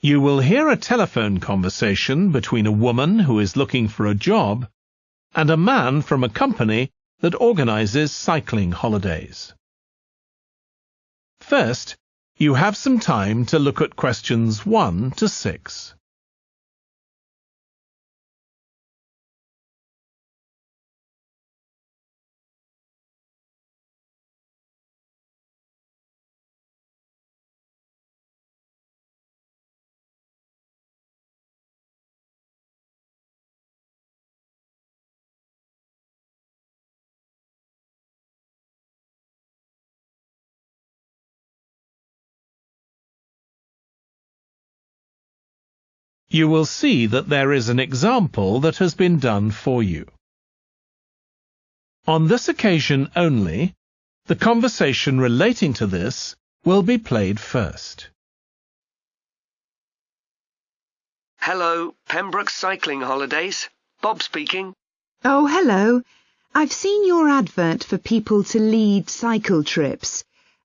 You will hear a telephone conversation between a woman who is looking for a job and a man from a company that organizes cycling holidays. First, you have some time to look at questions 1 to 6. You will see that there is an example that has been done for you. On this occasion only, the conversation relating to this will be played first. Hello, Pembroke Cycling Holidays. Bob speaking. Oh, hello. I've seen your advert for people to lead cycle trips.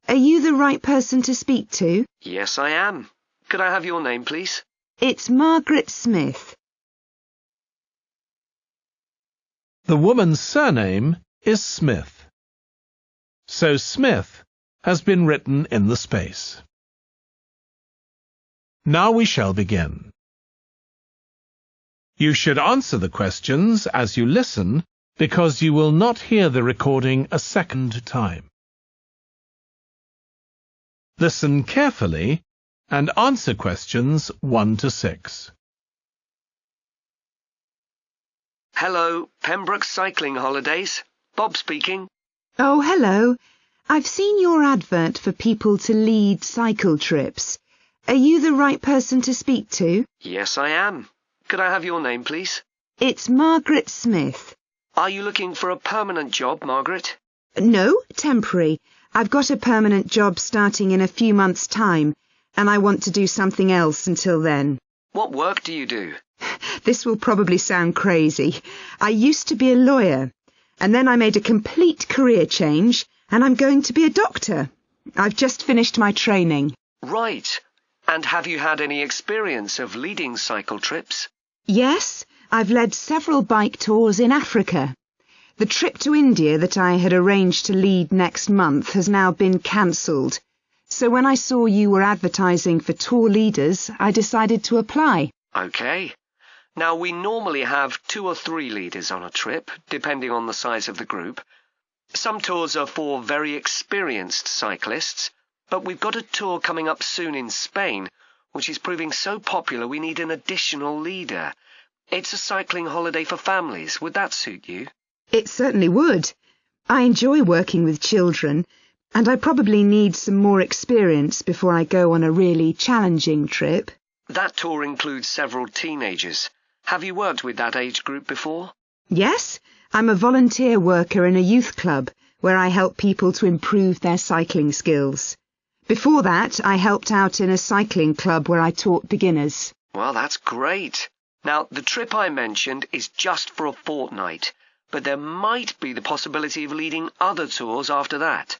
Are you the right person to speak to? Yes, I am. Could I have your name, please? It's Margaret Smith. The woman's surname is Smith, so Smith has been written in the space. Now we shall begin. You should answer the questions as you listen because you will not hear the recording a second time. Listen carefully and answer questions 1 to 6. Hello, Pembroke Cycling Holidays. Bob speaking. Oh, hello. I've seen your advert for people to lead cycle trips. Are you the right person to speak to? Yes, I am. Could I have your name, please? It's Margaret Smith. Are you looking for a permanent job, Margaret? No, temporary. I've got a permanent job starting in a few months' time, and I want to do something else until then. What work do you do? This will probably sound crazy. I used to be a lawyer, and then I made a complete career change, and I'm going to be a doctor. I've just finished my training. Right. And have you had any experience of leading cycle trips? Yes, I've led several bike tours in Africa. The trip to India that I had arranged to lead next month has now been cancelled. So when I saw you were advertising for tour leaders, I decided to apply. OK. Now, we normally have 2 or 3 leaders on a trip, depending on the size of the group. Some tours are for very experienced cyclists, but we've got a tour coming up soon in Spain, which is proving so popular we need an additional leader. It's a cycling holiday for families. Would that suit you? It certainly would. I enjoy working with children, and I probably need some more experience before I go on a really challenging trip. That tour includes several teenagers. Have you worked with that age group before? Yes, I'm a volunteer worker in a youth club where I help people to improve their cycling skills. Before that, I helped out in a cycling club where I taught beginners. Well, that's great. Now, the trip I mentioned is just for a fortnight, but there might be the possibility of leading other tours after that.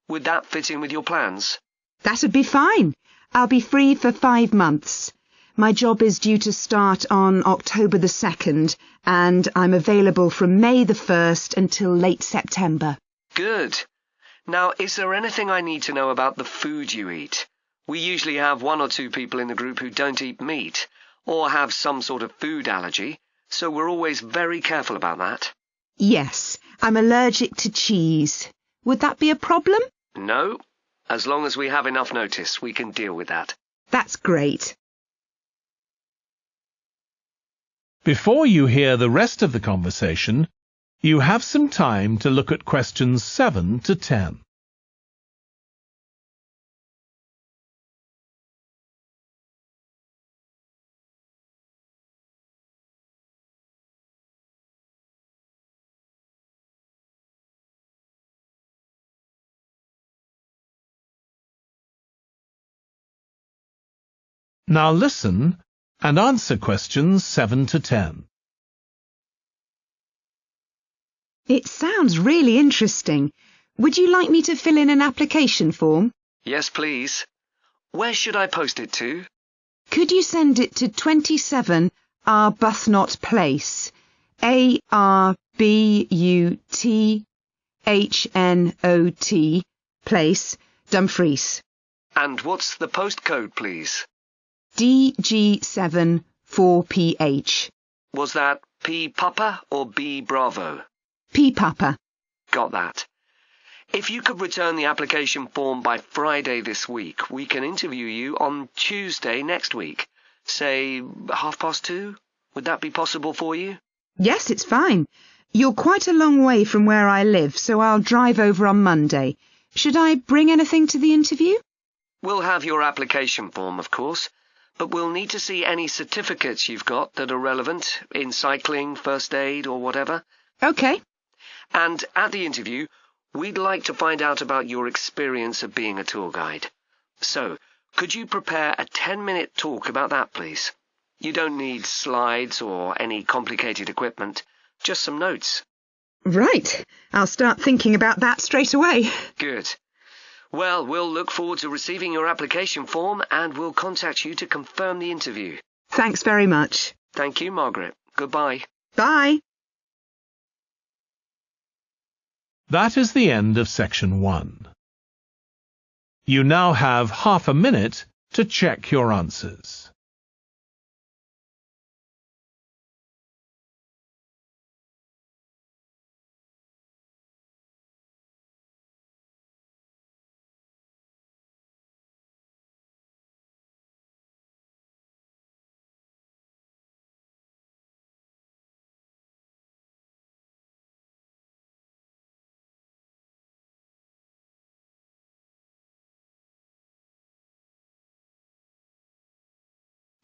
Would that fit in with your plans? That'd be fine. I'll be free for 5 months. My job is due to start on October the 2nd, and I'm available from May the 1st until late September. Good. Now, is there anything I need to know about the food you eat? We usually have 1 or 2 people in the group who don't eat meat, or have some sort of food allergy, so we're always very careful about that. Yes, I'm allergic to cheese. Would that be a problem? No. As long as we have enough notice, we can deal with that. That's great. Before you hear the rest of the conversation, you have some time to look at questions 7 to 10. Now listen and answer questions 7 to 10. It sounds really interesting. Would you like me to fill in an application form? Yes, please. Where should I post it to? Could you send it to 27 Arbuthnot Place, Arbuthnot Place, Dumfries? And what's the postcode, please? DG7 4PH. Was that P Papa or B Bravo? P Papa. Got that. If you could return the application form by Friday this week, we can interview you on Tuesday next week. Say 2:30? Would that be possible for you? Yes, it's fine. You're quite a long way from where I live, so I'll drive over on Monday. Should I bring anything to the interview? We'll have your application form, of course, but we'll need to see any certificates you've got that are relevant in cycling, first aid, or whatever. OK. And at the interview, we'd like to find out about your experience of being a tour guide. So, could you prepare a 10-minute talk about that, please? You don't need slides or any complicated equipment, just some notes. Right. I'll start thinking about that straight away. Good. Well, we'll look forward to receiving your application form and we'll contact you to confirm the interview. Thanks very much. Thank you, Margaret. Goodbye. Bye. That is the end of section 1. You now have half a minute to check your answers.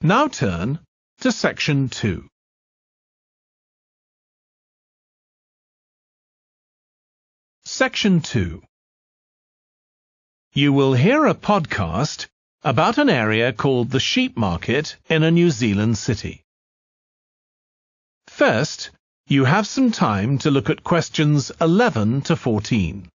Now turn to section 2. Section 2. You will hear a podcast about an area called the Sheep Market in a New Zealand city. First, you have some time to look at questions 11 to 14.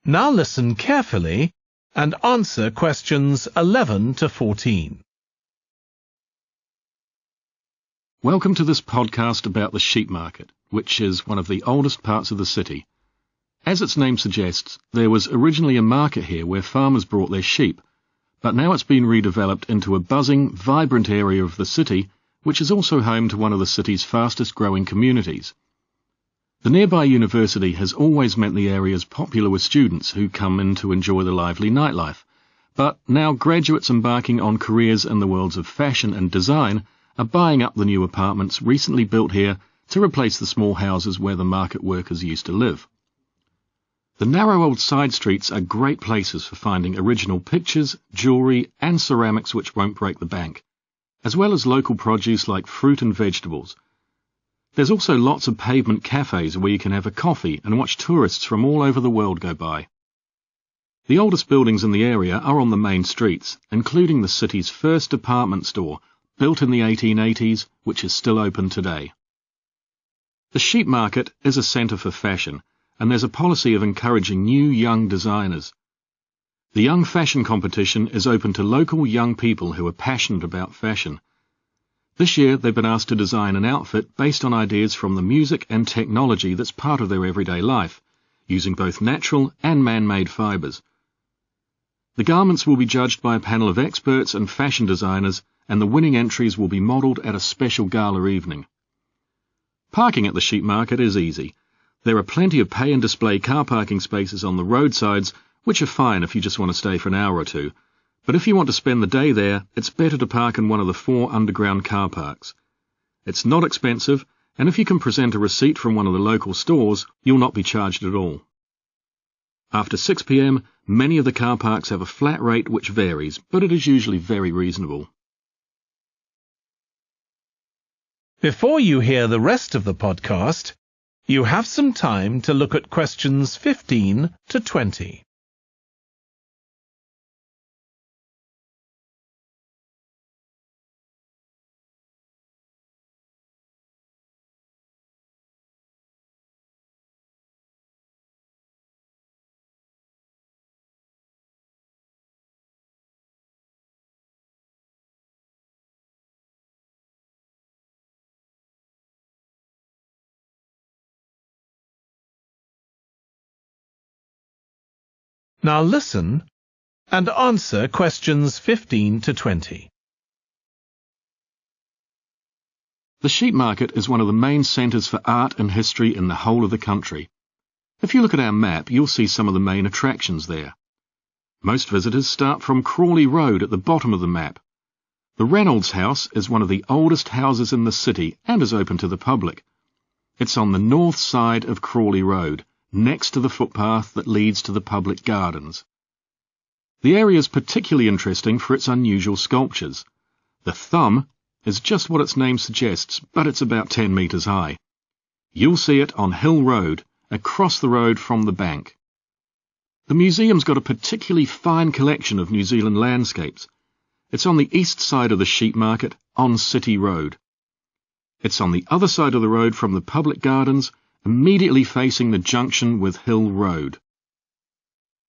Now listen carefully and answer questions 11 to 14. Welcome to this podcast about the sheep market, which is one of the oldest parts of the city. As its name suggests, there was originally a market here where farmers brought their sheep, but now it's been redeveloped into a buzzing, vibrant area of the city, which is also home to one of the city's fastest growing communities. The nearby university has always meant the area's popular with students who come in to enjoy the lively nightlife, but now graduates embarking on careers in the worlds of fashion and design are buying up the new apartments recently built here to replace the small houses where the market workers used to live. The narrow old side streets are great places for finding original pictures, jewellery and ceramics which won't break the bank, as well as local produce like fruit and vegetables. There's also lots of pavement cafes where you can have a coffee and watch tourists from all over the world go by. The oldest buildings in the area are on the main streets, including the city's first department store, built in the 1880s, which is still open today. The sheep market is a centre for fashion, and there's a policy of encouraging new young designers. The Young Fashion Competition is open to local young people who are passionate about fashion. This year they've been asked to design an outfit based on ideas from the music and technology that's part of their everyday life, using both natural and man-made fibres. The garments will be judged by a panel of experts and fashion designers, and the winning entries will be modelled at a special gala evening. Parking at the sheep market is easy. There are plenty of pay and display car parking spaces on the roadsides, which are fine if you just want to stay for an hour or two. But if you want to spend the day there, it's better to park in one of the 4 underground car parks. It's not expensive, and if you can present a receipt from one of the local stores, you'll not be charged at all. After 6 p.m, many of the car parks have a flat rate which varies, but it is usually very reasonable. Before you hear the rest of the podcast, you have some time to look at questions 15 to 20. Now listen and answer questions 15 to 20. The sheep market is one of the main centres for art and history in the whole of the country. If you look at our map, you'll see some of the main attractions there. Most visitors start from Crawley Road at the bottom of the map. The Reynolds House is one of the oldest houses in the city and is open to the public. It's on the north side of Crawley Road, next to the footpath that leads to the public gardens. The area is particularly interesting for its unusual sculptures. The thumb is just what its name suggests, but it's about 10 metres high. You'll see it on Hill Road, across the road from the bank. The museum's got a particularly fine collection of New Zealand landscapes. It's on the east side of the sheep market, on City Road. It's on the other side of the road from the public gardens, immediately facing the junction with Hill Road.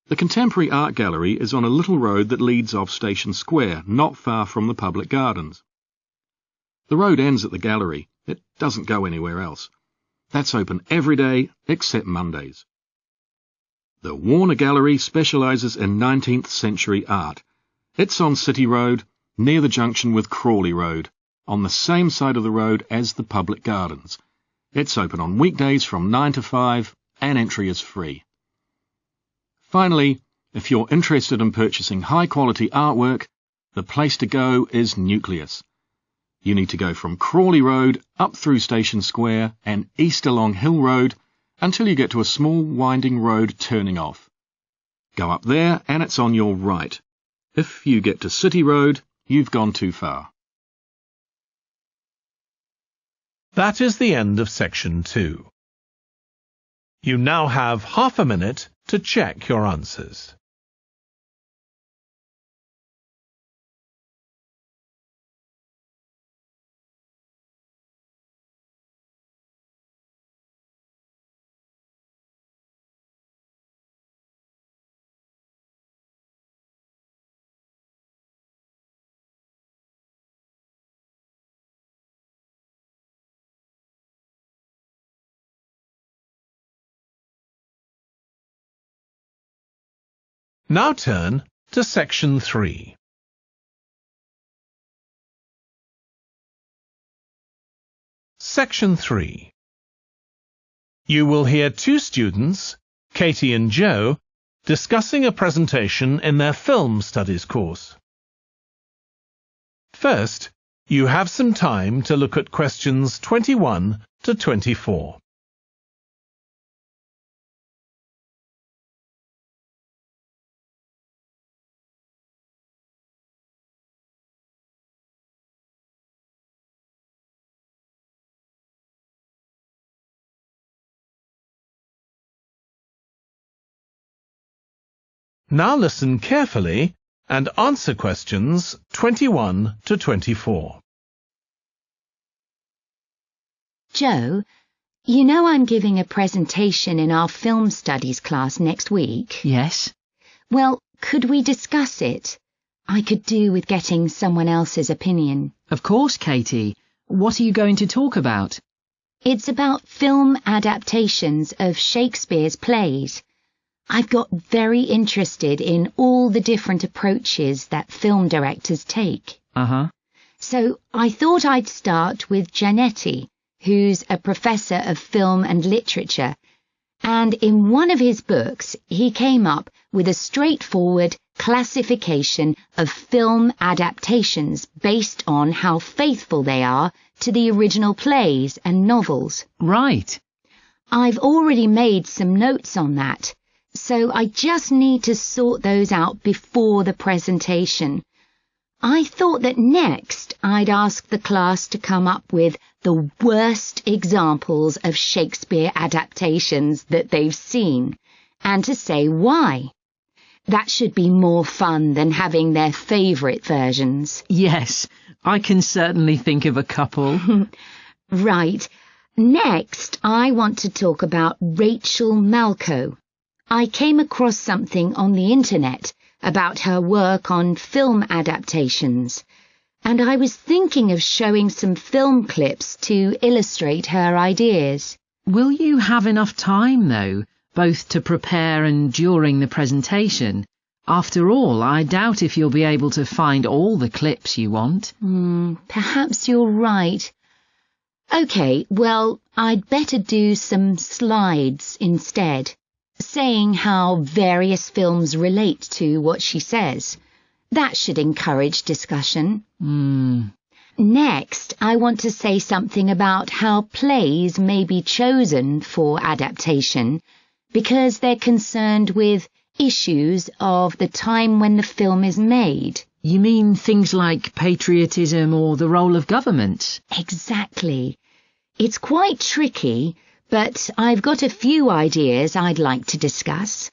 The Contemporary Art Gallery is on a little road that leads off Station Square, not far from the public gardens. The road ends at the gallery. It doesn't go anywhere else. That's open every day except Mondays. The Warner Gallery specialises in 19th century art. It's on City Road, near the junction with Crawley Road, on the same side of the road as the public gardens. It's open on weekdays from 9 to 5 and entry is free. Finally, if you're interested in purchasing high-quality artwork, the place to go is Nucleus. You need to go from Crawley Road up through Station Square and east along Hill Road until you get to a small winding road turning off. Go up there and it's on your right. If you get to City Road, you've gone too far. That is the end of section 2. You now have half a minute to check your answers. Now turn to section 3. Section 3. You will hear two students, Katie and Joe, discussing a presentation in their film studies course. First, you have some time to look at questions 21 to 24. Now listen carefully and answer questions 21 to 24. Joe, you know I'm giving a presentation in our film studies class next week. Yes. Well, could we discuss it? I could do with getting someone else's opinion. Of course, Katie. What are you going to talk about? It's about film adaptations of Shakespeare's plays. I've got very interested in all the different approaches that film directors take. So I thought I'd start with Giannetti, who's a professor of film and literature, and in one of his books he came up with a straightforward classification of film adaptations based on how faithful they are to the original plays and novels. Right. I've already made some notes on that, so I just need to sort those out before the presentation. I thought that next I'd ask the class to come up with the worst examples of Shakespeare adaptations that they've seen, and to say why. That should be more fun than having their favourite versions. Yes, I can certainly think of a couple. Right. Next, I want to talk about Rachel Malco. I came across something on the internet about her work on film adaptations, and I was thinking of showing some film clips to illustrate her ideas. Will you have enough time, though, both to prepare and during the presentation? After all, I doubt if you'll be able to find all the clips you want. Perhaps you're right. OK, well, I'd better do some slides instead, saying how various films relate to what she says. That should encourage discussion. Next, I want to say something about how plays may be chosen for adaptation, because they're concerned with issues of the time when the film is made. You mean things like patriotism or the role of government? Exactly. It's quite tricky, but I've got a few ideas I'd like to discuss.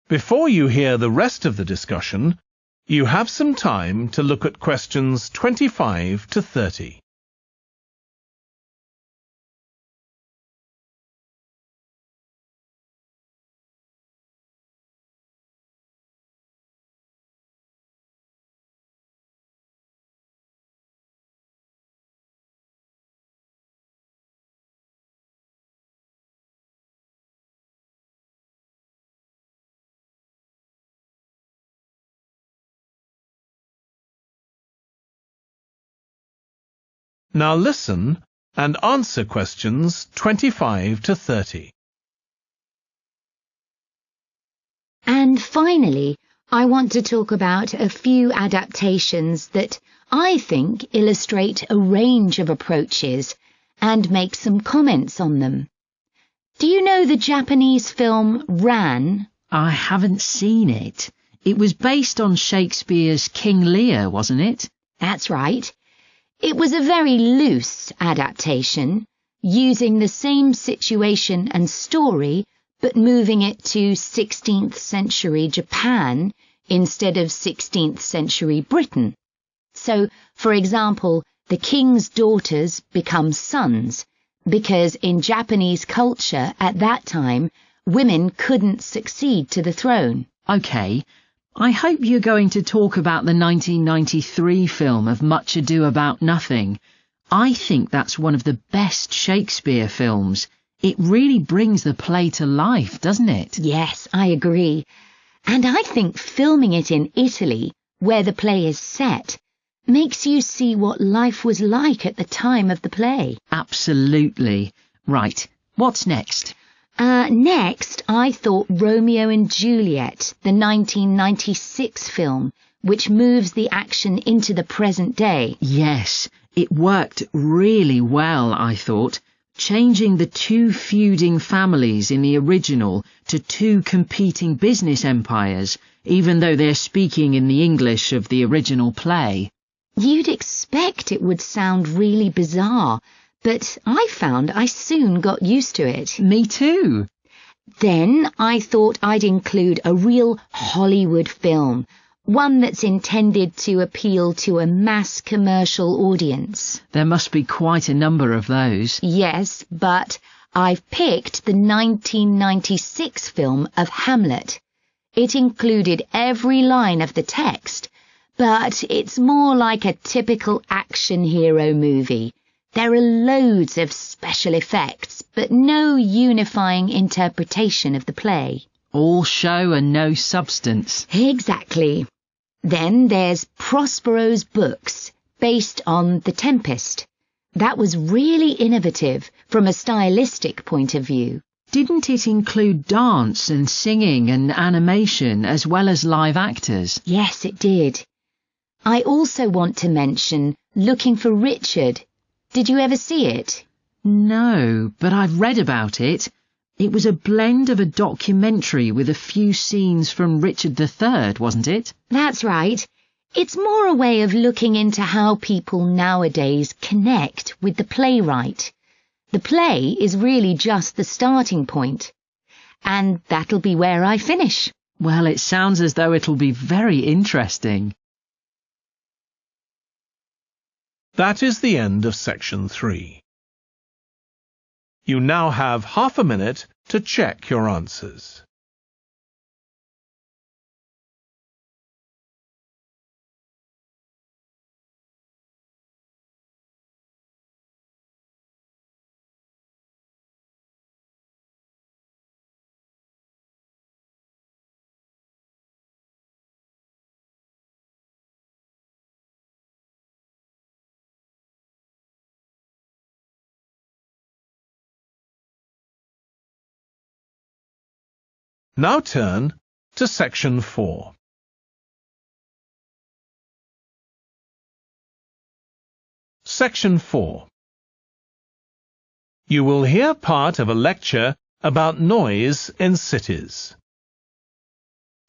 Before you hear the rest of the discussion, you have some time to look at questions 25 to 30. Now listen and answer questions 25 to 30. And finally, I want to talk about a few adaptations that I think illustrate a range of approaches and make some comments on them. Do you know the Japanese film Ran? I haven't seen it. It was based on Shakespeare's King Lear, wasn't it? That's right. It was a very loose adaptation, using the same situation and story, but moving it to 16th century Japan instead of 16th century Britain. So, for example, the king's daughters become sons, because in Japanese culture at that time, women couldn't succeed to the throne. OK. I hope you're going to talk about the 1993 film of Much Ado About Nothing. I think that's one of the best Shakespeare films. It really brings the play to life, doesn't it? Yes, I agree. And I think filming it in Italy, where the play is set, makes you see what life was like at the time of the play. Absolutely. Right, what's next? Next, I thought Romeo and Juliet, the 1996 film, which moves the action into the present day. Yes, it worked really well, I thought, changing the two feuding families in the original to two competing business empires, even though they're speaking in the English of the original play. You'd expect it would sound really bizarre, but I found I soon got used to it. Me too. Then I thought I'd include a real Hollywood film, one that's intended to appeal to a mass commercial audience. There must be quite a number of those. Yes, but I've picked the 1996 film of Hamlet. It included every line of the text, but it's more like a typical action hero movie. There are loads of special effects, but no unifying interpretation of the play. All show and no substance. Exactly. Then there's Prospero's Books, based on The Tempest. That was really innovative from a stylistic point of view. Didn't it include dance and singing and animation as well as live actors? Yes, it did. I also want to mention Looking for Richard. Did you ever see it? No, but I've read about it. It was a blend of a documentary with a few scenes from Richard III, wasn't it? That's right. It's more a way of looking into how people nowadays connect with the playwright. The play is really just the starting point. And that'll be where I finish. Well, it sounds as though it'll be very interesting. That is the end of section 3. You now have half a minute to check your answers. Now turn to section 4. Section 4. You will hear part of a lecture about noise in cities.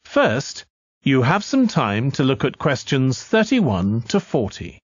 First, you have some time to look at questions 31 to 40.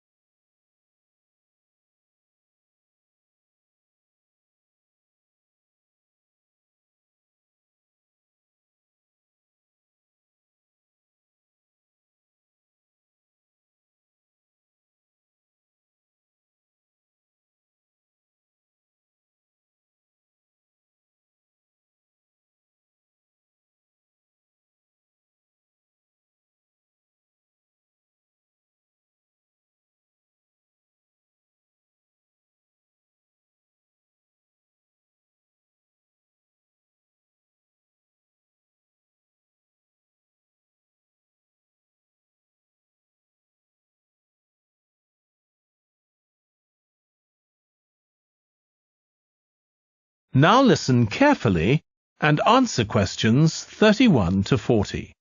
Now listen carefully and answer questions 31 to 40.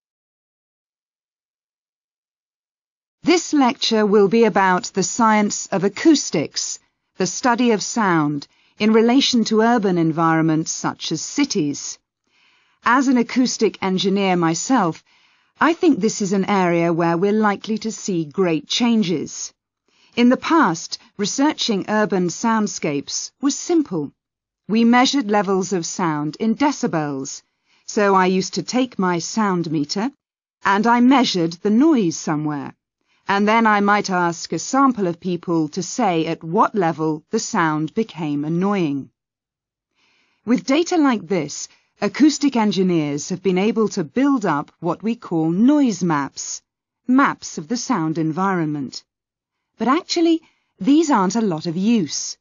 This lecture will be about the science of acoustics, the study of sound, in relation to urban environments such as cities. As an acoustic engineer myself, I think this is an area where we're likely to see great changes. In the past, researching urban soundscapes was simple. We measured levels of sound in decibels, so I used to take my sound meter and I measured the noise somewhere, and then I might ask a sample of people to say at what level the sound became annoying. With data like this, acoustic engineers have been able to build up what we call noise maps, maps of the sound environment. But actually, these aren't a lot of use.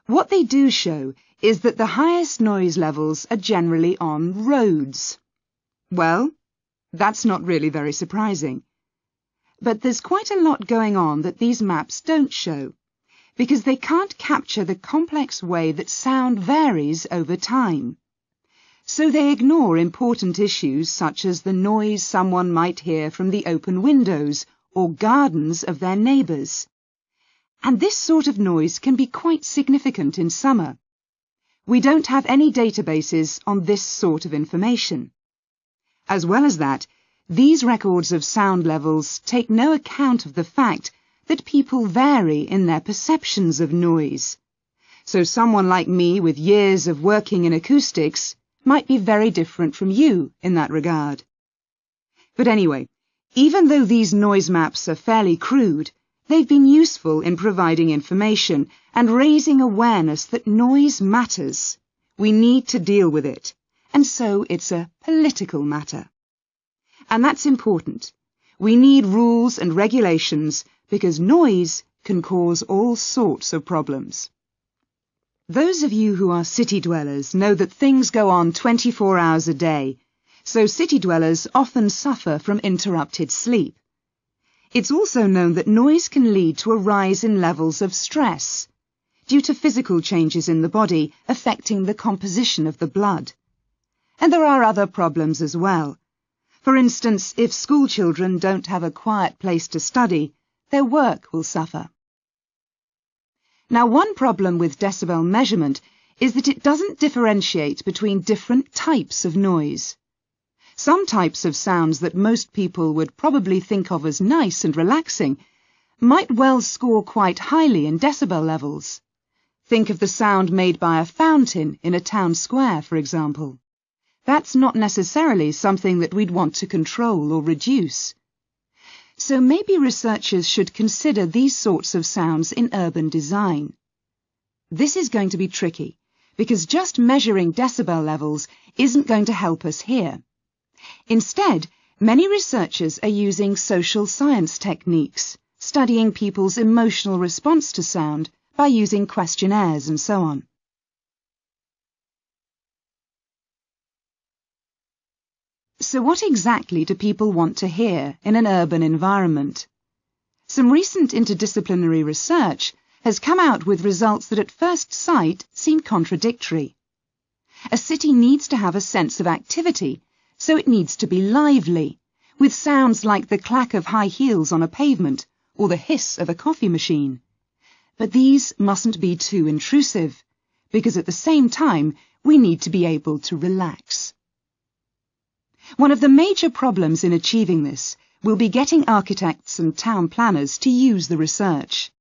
What they do show is that the highest noise levels are generally on roads. Well, that's not really very surprising. But there's quite a lot going on that these maps don't show, because they can't capture the complex way that sound varies over time. So they ignore important issues such as the noise someone might hear from the open windows or gardens of their neighbours. And this sort of noise can be quite significant in summer. We don't have any databases on this sort of information. As well as that, these records of sound levels take no account of the fact that people vary in their perceptions of noise. So someone like me with years of working in acoustics might be very different from you in that regard. But anyway, even though these noise maps are fairly crude, they've been useful in providing information and raising awareness that noise matters. We need to deal with it, and so it's a political matter. And that's important. We need rules and regulations because noise can cause all sorts of problems. Those of you who are city dwellers know that things go on 24 hours a day, so city dwellers often suffer from interrupted sleep. It's also known that noise can lead to a rise in levels of stress due to physical changes in the body affecting the composition of the blood. And there are other problems as well. For instance, if school children don't have a quiet place to study, their work will suffer. Now, one problem with decibel measurement is that it doesn't differentiate between different types of noise. Some types of sounds that most people would probably think of as nice and relaxing might well score quite highly in decibel levels. Think of the sound made by a fountain in a town square, for example. That's not necessarily something that we'd want to control or reduce. So maybe researchers should consider these sorts of sounds in urban design. This is going to be tricky, because just measuring decibel levels isn't going to help us here. Instead, many researchers are using social science techniques, studying people's emotional response to sound by using questionnaires and so on. So what exactly do people want to hear in an urban environment? Some recent interdisciplinary research has come out with results that at first sight seem contradictory. A city needs to have a sense of activity, so it needs to be lively, with sounds like the clack of high heels on a pavement or the hiss of a coffee machine. But these mustn't be too intrusive, because at the same time we need to be able to relax. One of the major problems in achieving this will be getting architects and town planners to use the research.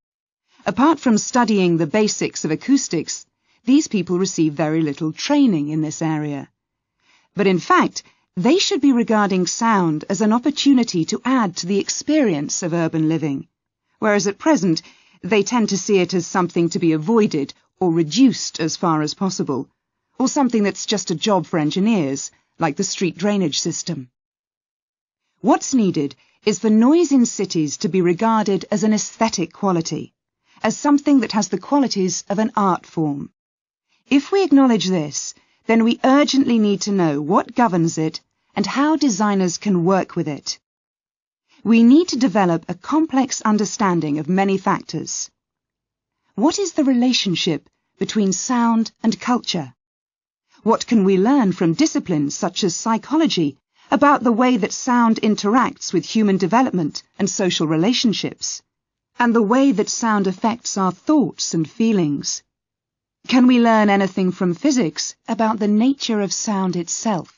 Apart from studying the basics of acoustics, these people receive very little training in this area. But in fact, they should be regarding sound as an opportunity to add to the experience of urban living, whereas at present they tend to see it as something to be avoided or reduced as far as possible, or something that's just a job for engineers, like the street drainage system. What's needed is for noise in cities to be regarded as an aesthetic quality, as something that has the qualities of an art form. If we acknowledge this, then we urgently need to know what governs it and how designers can work with it. We need to develop a complex understanding of many factors. What is the relationship between sound and culture? What can we learn from disciplines such as psychology about the way that sound interacts with human development and social relationships, and the way that sound affects our thoughts and feelings? Can we learn anything from physics about the nature of sound itself?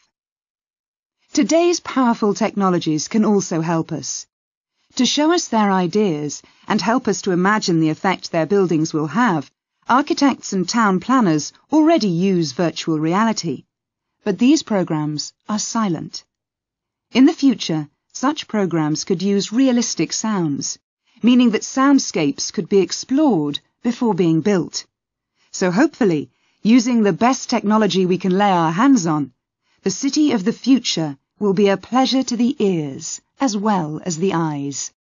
Today's powerful technologies can also help us. To show us their ideas and help us to imagine the effect their buildings will have, architects and town planners already use virtual reality, but these programs are silent. In the future, such programs could use realistic sounds, meaning that soundscapes could be explored before being built. So hopefully, using the best technology we can lay our hands on, the city of the future will be a pleasure to the ears as well as the eyes.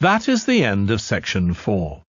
That is the end of section 4.